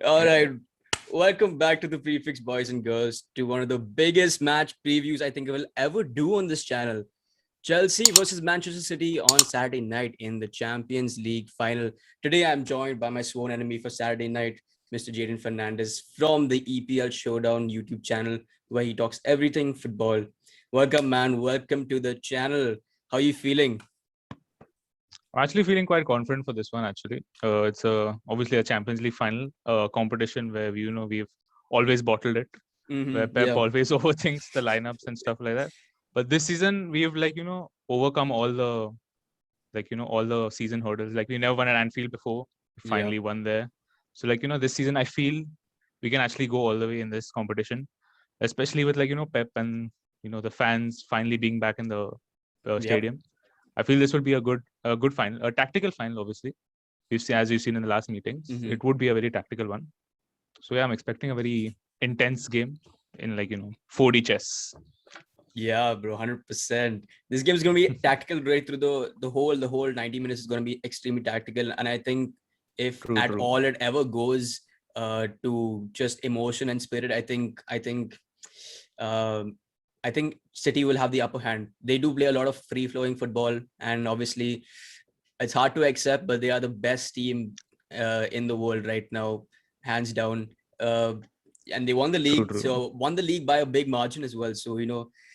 All right. Welcome back to the Prefix Boys and Girls, to one of the biggest match previews I think I will ever do on this channel. Chelsea versus Manchester City on Saturday night in the Champions League final. Today I'm joined by my sworn enemy for Saturday night, Mr. Jaden Fernandez from the EPL Showdown YouTube channel, where he talks everything football. Welcome, man. Welcome to the channel. How are you feeling? I'm actually feeling quite confident for this one. Actually, it's obviously a Champions League final competition where we've always bottled it, where Pep Yeah. always overthinks the lineups and stuff like that. But this season we've overcome all the all the season hurdles. Like we never won at Anfield before, we Yeah. finally won there. So this season I feel we can actually go all the way in this competition, especially with Pep and the fans finally being back in the Yep. stadium. I feel this will be a good final, a tactical final. Obviously, as you've seen in the last meetings, it would be a very tactical one. So yeah, I'm expecting a very intense game in 4D chess. Yeah, bro, 100%. This game is gonna be tactical right through the whole 90 minutes is gonna be extremely tactical. And I think if at True. all it ever goes to just emotion and spirit, um, I think City will have the upper hand. They do play a lot of free flowing football, and obviously it's hard to accept, but they are the best team in the world right now, hands down. And they won the league, True. so won the league by a big margin as well. So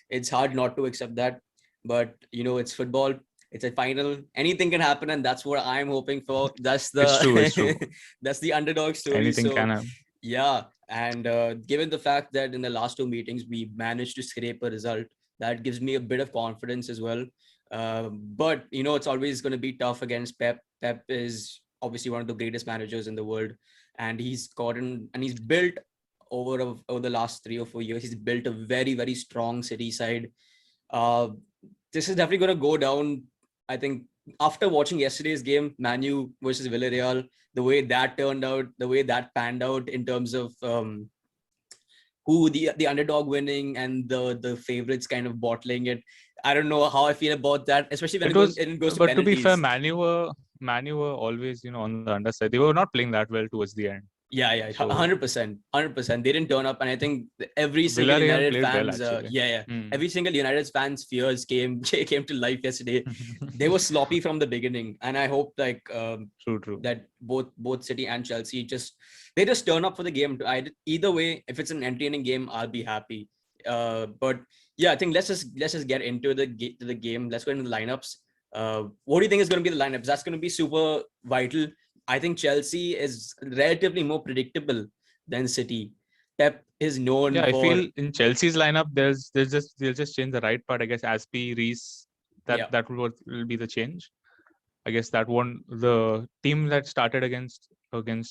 it's hard not to accept that. But it's football. It's a final. Anything can happen, and that's what I'm hoping for. That's It's true. It's true. the that's the underdog story. Anything can So happen. yeah, and given the fact that in the last two meetings we managed to scrape a result, that gives me a bit of confidence as well. But it's always going to be tough against Pep. Pep is obviously one of the greatest managers in the world, and he's built over the last 3 or 4 years. He's built a very very strong City side. Uh, this is definitely going to go down. I think after watching yesterday's game, Manu versus Villarreal, the way that turned out, the way that panned out in terms of who the underdog winning and the favorites kind of bottling it. I don't know how I feel about that, especially when it goes to But to be fair, penalties. Manu were always on the underside. They were not playing that well towards the end. Yeah, So 100%, 100%. They didn't turn up, and I think every single Villarreal United played well fans, actually. every single United fans' fears came came to life yesterday. They were sloppy from the beginning, and I hope True. that both City and Chelsea they just turn up for the game. Either way, if it's an entertaining game, I'll be happy. But yeah, I think let's just get into the game. Let's go into the lineups. What do you think is going to be the lineups? That's going to be super vital. I think Chelsea is relatively more predictable than City. Pep is known Yeah, I for feel in Chelsea's lineup, they'll just change the right part. I guess Aspi, Reese, yeah will be the change. I guess that one, the team that started against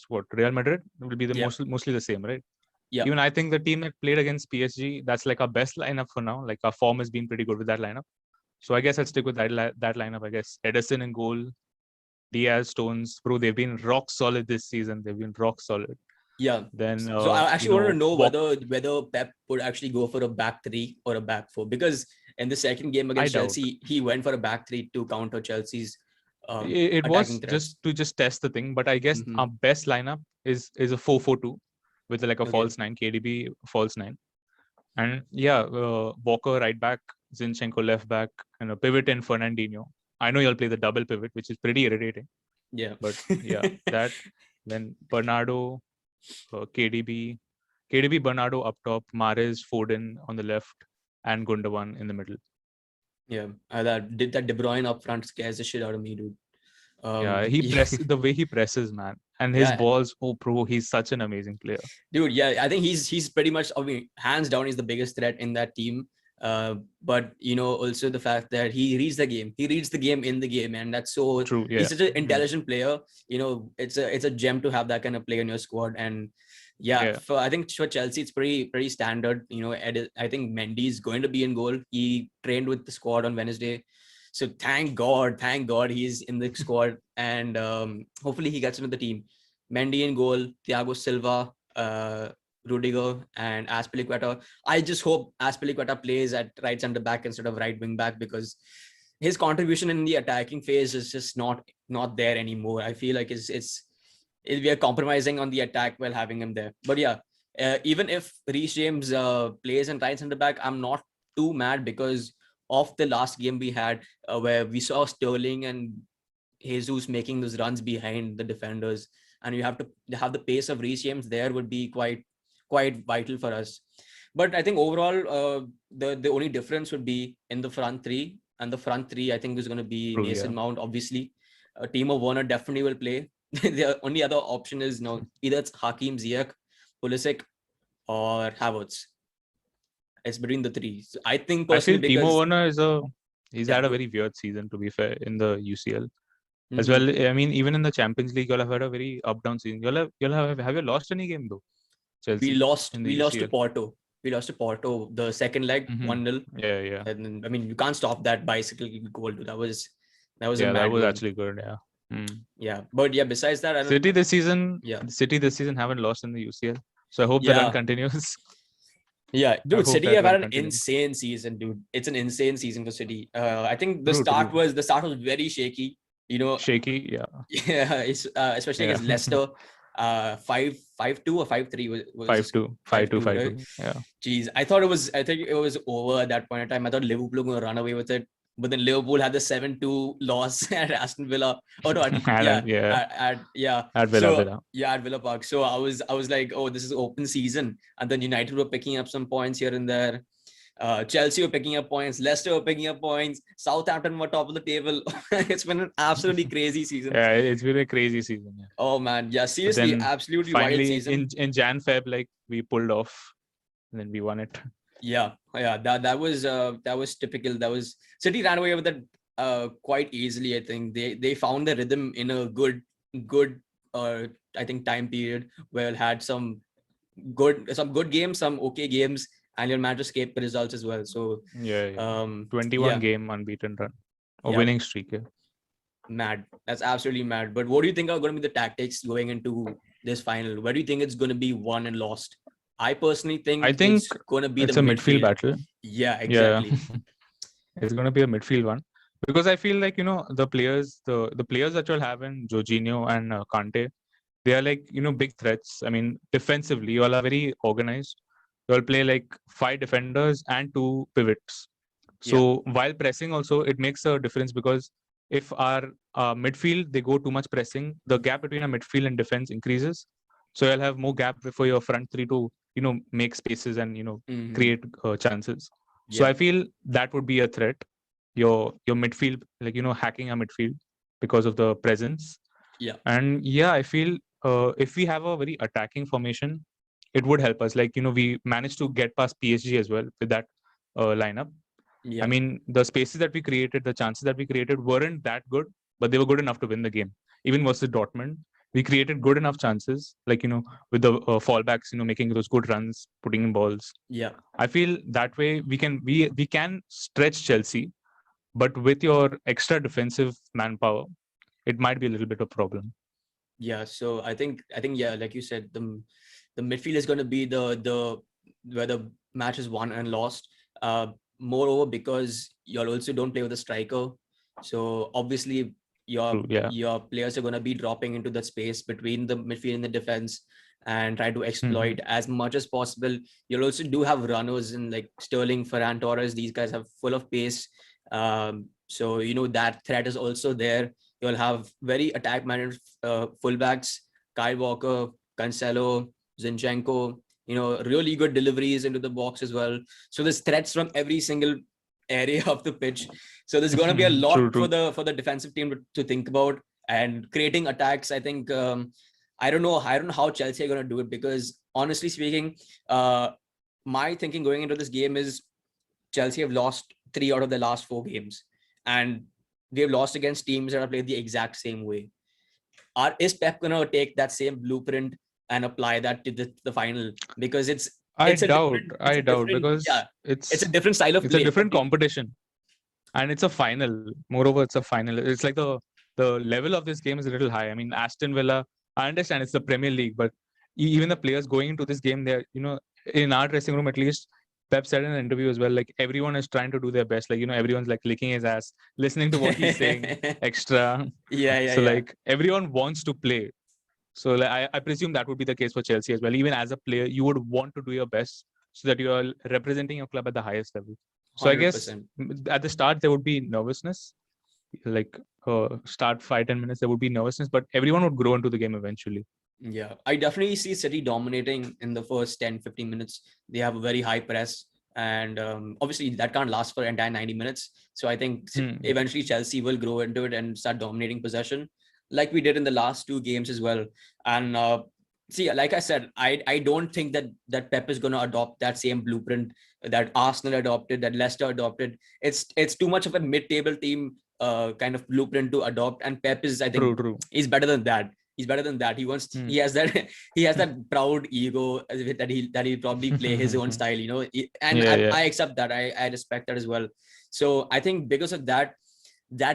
what, Real Madrid, will be the yeah mostly the same, right? yeah Even I think the team that played against PSG, that's like our best lineup for now. Like our form has been pretty good with that lineup. So I guess I'd stick with that lineup. I guess Edison in goal, Diaz, Stones, bro, they've been rock solid this season. They've been rock solid. yeah. Then So I actually want to know Walk. whether Pep would actually go for a back three or a back four, because in the second game I against doubt. Chelsea he went for a back three to counter Chelsea's It was attacking threats. just test the thing, but I guess Mm-hmm. our best lineup is a 4-4-2 with like a Okay. false nine, KDB false nine, and yeah, Walker right back, Zinchenko left back, and a pivot in Fernandinho. I know you'll play the double pivot, which is pretty irritating, Yeah. but yeah, that then Bernardo, KDB, Bernardo up top, Mahrez, Foden on the left, and Gundogan in the middle. Yeah. That De Bruyne up front scares the shit out of me, dude. Yeah, the way he presses, man, and his Yeah, balls. Oh, bro, he's such an amazing player. dude. Yeah, I think he's pretty much. I mean, hands down, he's the biggest threat in that team. But also the fact that he reads the game. He reads the game in the game, and that's so. True. Yeah. He's such an intelligent player. It's a gem to have that kind of player in your squad. And yeah, I think for Chelsea, it's pretty standard. I think Mendy is going to be in goal. He trained with the squad on Wednesday. So thank God he's in the squad, and hopefully he gets into the team. Mendy in goal, Thiago Silva, Rudiger, and Azpilicueta. I just hope Azpilicueta plays at right center back instead of right wing back, because his contribution in the attacking phase is just not there anymore. I feel like we are compromising on the attack while having him there. But yeah, even if Reece James plays in right center back, I'm not too mad because of the last game we had where we saw Sterling and Jesus making those runs behind the defenders, and you have to have the pace of Reece James there would be quite vital for us. But I think overall, the only difference would be in the front three, and the front three I think is going to be True, Mason yeah. Mount. Obviously, Timo Werner definitely will play. The only other option is either it's Hakim Ziyech, Pulisic, or Havertz. It's between the three. So I think I feel personally Timo because Werner he's yeah, had a very weird season, to be fair, in the UCL as mm-hmm. well. I mean, even in the Champions League, you'll have had a very up down season. You'll have you lost any game though? we Chelsea lost in the we lost to UCL. Porto. We lost to Porto the second leg 1-0. Yeah, yeah, And then, I mean, you can't stop that bicycle goal. That was a yeah. That mad was goal. actually good. Yeah. Yeah, but yeah, besides that, I don't. City this season, Yeah, haven't lost in the UCL, so I hope the run yeah, continues. yeah, I dude. hope City that have run had an continues. insane season, dude. It's an insane season for City. I think the True, start true. was very shaky. Shaky, yeah, Yeah, it's especially yeah. against Leicester. 5-2 or 5-3 was the 5-2, score. 5-2, 5-2, right? 5-2. Yeah. Jeez, I think it was over at that point in time. I thought Liverpool were going to run away with it, but then Liverpool had the 7-2 loss at Aston Villa. Oh no, Yeah. yeah. At So Villa. yeah, at Villa Park. So I was like, oh, this is open season, and then United were picking up some points here and there. Chelsea were picking up points. Leicester were picking up points. Southampton were top of the table. It's been an absolutely crazy season. Yeah, it's been a crazy season. Yeah. Oh man, yeah, But seriously, then absolutely wild finally season. in Jan Feb, like we pulled off, and then we won it. Yeah, that was typical. That was City ran away with that quite easily. I think they found the rhythm in a good I think time period where it had some good games, some okay games, and you'll manage to escape the results as well. So Yeah. 21 yeah, game unbeaten run, a yeah, winning streak. Yeah. mad. That's absolutely mad. But what do you think are going to be the tactics going into this final? Where do you think it's going to be won and lost? I personally I think think it's going to be the it's a midfield midfield. battle. Yeah, Yeah. exactly. It's going to be a midfield one because I feel like the players that you'll have in Jorginho and Kante, they are like big threats. I mean, defensively, you all are very organized. You all play like 5 defenders and 2 pivots. Yeah, So while pressing, also it makes a difference because if our midfield they go too much pressing, the gap between our midfield and defense increases. So you'll have more gap before your front three to make spaces and create chances. So yeah, I feel that would be a threat. Your midfield, like hacking our midfield because of the presence. yeah, And yeah, I feel if we have a very attacking formation, it would help us. Like we managed to get past PSG as well with that lineup. yeah, I mean, the spaces that we created, the chances that we created weren't that good, but they were good enough to win the game. Even versus Dortmund, we created good enough chances, like with the fallbacks, making those good runs, putting in balls. yeah, I feel that way we can stretch Chelsea, but with your extra defensive manpower, it might be a little bit of a problem. yeah. So I think yeah, like you said, the midfield is going to be the where the match is won and lost. Moreover, because you also don't play with a striker, so obviously True, yeah. your players are going to be dropping into the space between the midfield and the defense and try to exploit as much as possible. You'll also do have runners in like Sterling, Ferran Torres. These guys have full of pace. So that threat is also there. You'll have very attack-minded fullbacks, Kyle Walker, Cancelo, Zinchenko. Really good deliveries into the box as well. So there's threats from every single area of the pitch. So there's going to be a lot True. for the defensive team to think about and creating attacks. I think I don't know how Chelsea are going to do it because honestly speaking, my thinking going into this game is Chelsea have lost 3 out of the last 4 games, and they've lost against teams that have played the exact same way. Is Pep gonna take that same blueprint and apply that to the final? Because I it's a doubt. different I doubt because it's a different style of it's a play different completely. competition. And it's a final. Moreover, it's a final. It's like the level of this game is a little high. I mean, Aston Villa. I understand it's the Premier League, but even the players going into this game, they're in our dressing room at least. Pep said in an interview as well, like everyone is trying to do their best. Like everyone's like licking his ass, listening to what he's saying extra. Yeah, So like everyone wants to play. So I presume that would be the case for Chelsea as well. Even as a player, you would want to do your best so that you are representing your club at the highest level. So I guess 100%. at the start there would be nervousness, like start 5-10 minutes there would be nervousness, but everyone would grow into the game eventually. Yeah, I definitely see City dominating in the first 10-15 minutes. They have a very high press, and obviously that can't last for entire 90 minutes. So I think eventually Chelsea will grow into it and start dominating possession, like we did in the last two games as well. And see, like I said, I don't think that Pep is going to adopt that same blueprint that Arsenal adopted, that Leicester adopted. It's too much of a mid-table team kind of blueprint to adopt, and Pep is, I think, True. he's better than that. He's better than that. He has that he has that proud ego that he probably play his own style, and I accept that. I respect that as well. So I think because of that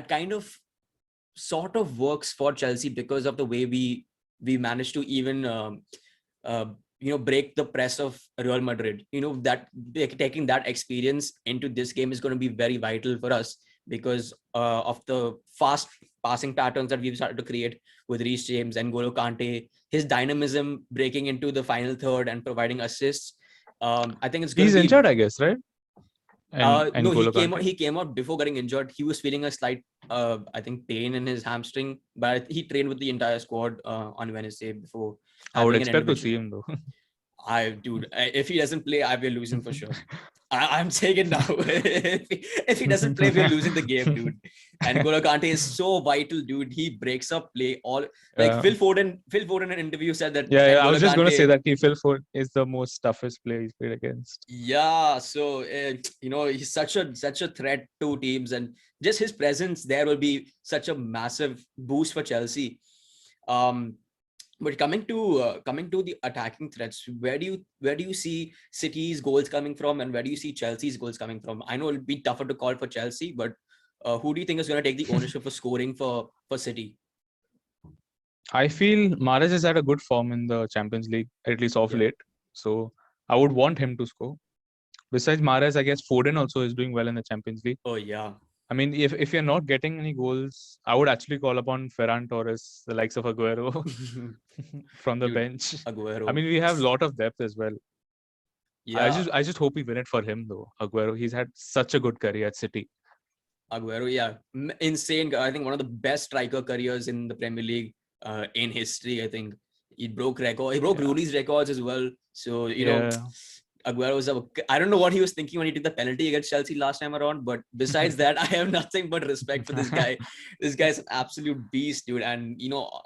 kind of sort of works for Chelsea, because of the way we managed to even break the press of Real Madrid. That taking that experience into this game is going to be very vital for us, because of the fast passing patterns that we've started to create with Reece James and N'Golo Kante, his dynamism breaking into the final third and providing assists. I think it's going to be... He's injured, I guess, right? And no, he came out before getting injured. He was feeling a slight, I think, pain in his hamstring, but he trained with the entire squad on Wednesday before. I would expect to see him though. If he doesn't play, I will lose him for sure. I'm saying it now. if he doesn't play, we're losing the game, dude. And N'Golo Kante is so vital, dude. He breaks up play all Phil Foden in an interview said that. Yeah, I was just going to say that Phil Foden is the most toughest player he's played against. Yeah, so he's such a threat to teams, and just his presence there will be such a massive boost for Chelsea. But coming to the attacking threats, where do you see City's goals coming from, and where do you see Chelsea's goals coming from? I know it'll be tougher to call for Chelsea, but who do you think is going to take the ownership for scoring for City? I feel Mahrez is at a good form in the Champions League, at least of late. So I would want him to score. Besides Mahrez, I guess Foden also is doing well in the Champions League. Oh yeah. I mean, if you're not getting any goals, I would actually call upon Ferran Torres, the likes of Aguero, from the bench. Aguero. I mean, we have a lot of depth as well. Yeah. I just hope we win it for him though. Aguero, he's had such a good career at City. Aguero, yeah, insane. I think one of the best striker careers in the Premier League in history. I think he broke Rooney's records as well. So Aguero was I don't know what he was thinking when he took the penalty against Chelsea last time around, but besides that, I have nothing but respect for this guy. This guy's an absolute beast, dude. And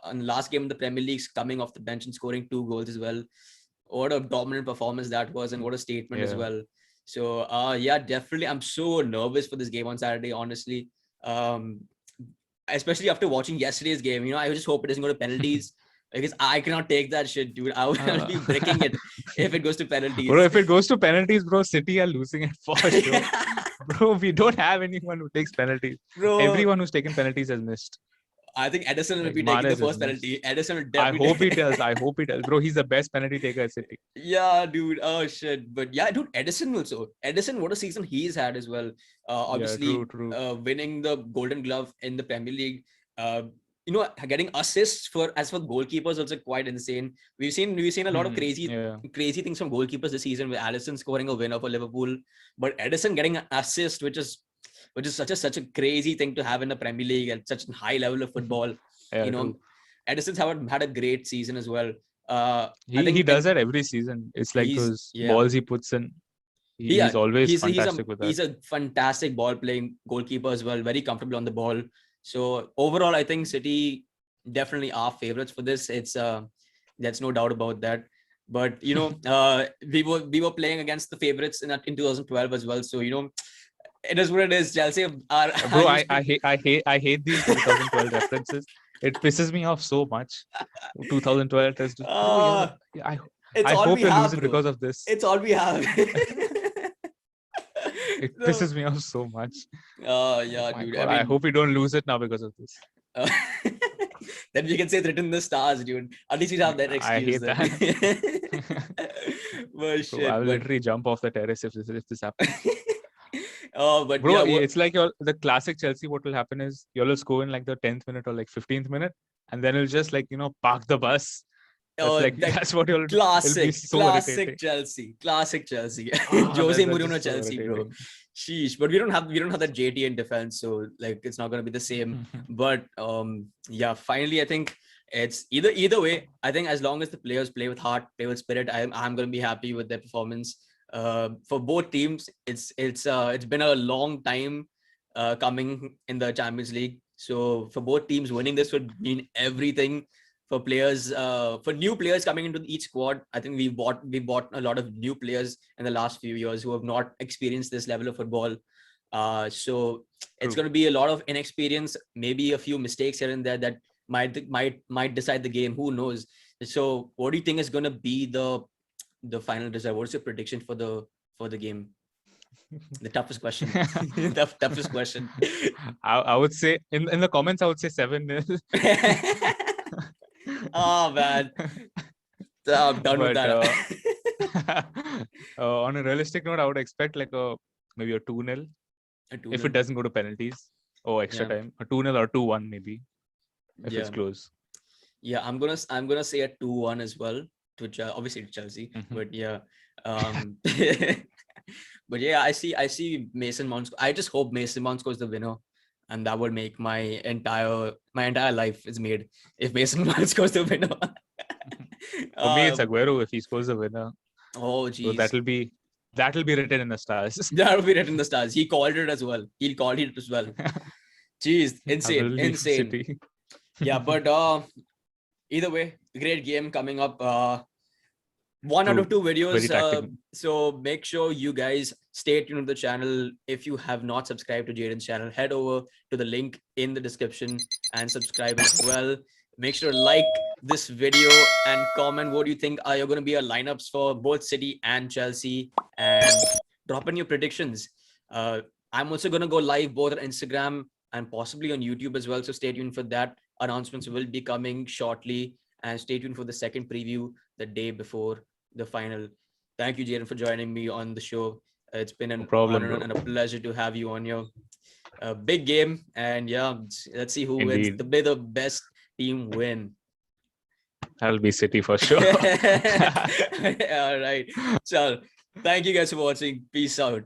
on the last game of the Premier League, coming off the bench and scoring 2 goals as well. What a dominant performance that was, and what a statement as well. So definitely, I'm so nervous for this game on Saturday, honestly. Especially after watching yesterday's game, I just hope it doesn't go to penalties. Because I cannot take that shit, dude. I will be breaking it if it goes to penalties. Bro, if it goes to penalties, bro, City are losing it for sure. Bro, we don't have anyone who takes penalties. Bro, everyone who's taken penalties has missed. I think Edison will be taking the first penalty. Edison will definitely. I hope he does. Bro, he's the best penalty taker at City. Yeah, dude. Oh, shit. But yeah, dude, Edison also. Edison, what a season he's had as well. Obviously, true. Winning the Golden Glove in the Premier League. Getting assists for goalkeepers also quite insane. We've seen a lot of crazy things from goalkeepers this season, with Alisson scoring a winner for Liverpool, but Edison getting an assist, which is such a crazy thing to have in the Premier League at such a high level of football. Edison's had a great season as well. He does that every season. It's like those balls he puts in. He's always fantastic with that. He's a fantastic ball playing goalkeeper as well. Very comfortable on the ball. So overall, I think City definitely are favorites for this. It's there's no doubt about that. But we were playing against the favorites in 2012 as well. So it is what it is. Chelsea are. Bro, I hate these 2012 references. It pisses me off so much. 2012 test. I hope you lose it because of this. It's all we have. It pisses me off so much. Yeah, dude. I hope we don't lose it now because of this. Then we can say it's written in the stars, dude. At least we have that excuse. I hate that. But shit, I will literally jump off the terrace if this happens. But Bro, yeah, it's like the classic Chelsea. What will happen is you'll score in like the 10th minute or like 15th minute, and then it'll just like park the bus. That's like that that's what it'll be classic, so classic irritating. Chelsea, classic Chelsea. Jose That's Mourinho just so Chelsea, bro. irritating. Sheesh. But we don't have that JT in defense, so like it's not gonna be the same. But yeah, finally, I think it's either way. I think as long as the players play with heart, play with spirit, I'm gonna be happy with their performance. For both teams, it's been a long time coming in the Champions League. So for both teams, winning this would mean everything for players, for new players coming into each squad. I think we bought a lot of new players in the last few years who have not experienced this level of football. So it's going to be a lot of inexperience, maybe a few mistakes here and there that might decide the game. Who knows? So what do you think is going to be the final result? What's your prediction for the game? The toughest question. The toughest question. I would say in the comments I would say 7-0. Oh man, I'm done with that. On a realistic note, I would expect like maybe a 2-0 if it doesn't go to penalties or extra time. A 2-0 or 2-1 maybe if it's close. Yeah, I'm gonna say a 2-1 as well to obviously to Chelsea, but yeah, but yeah, I see Mason Mount. I just hope Mason Mount scores the winner, and that would make my entire life is made if Mason Mount scores the winner. For me, it's Aguero if he scores the winner. Oh, geez. So that'll be written in the stars. That'll be written in the stars. He called it as well. He'll call it as well. Jeez, insane. Yeah, but either way, great game coming up. 1 out of 2 videos. So make sure you guys stay tuned to the channel. If you have not subscribed to Jaden's channel, head over to the link in the description and subscribe as well. Make sure to like this video and comment what you think are going to be our lineups for both City and Chelsea, and drop in your predictions. I'm also going to go live both on Instagram and possibly on YouTube as well. So stay tuned for that. Announcements will be coming shortly, and stay tuned for the second preview the day before the final. Thank you, Jaden, for joining me on the show. It's been an honor and a pleasure to have you on your big game. And yeah, let's see who wins. The best team win. That'll be City for sure. All right. So thank you guys for watching. Peace out.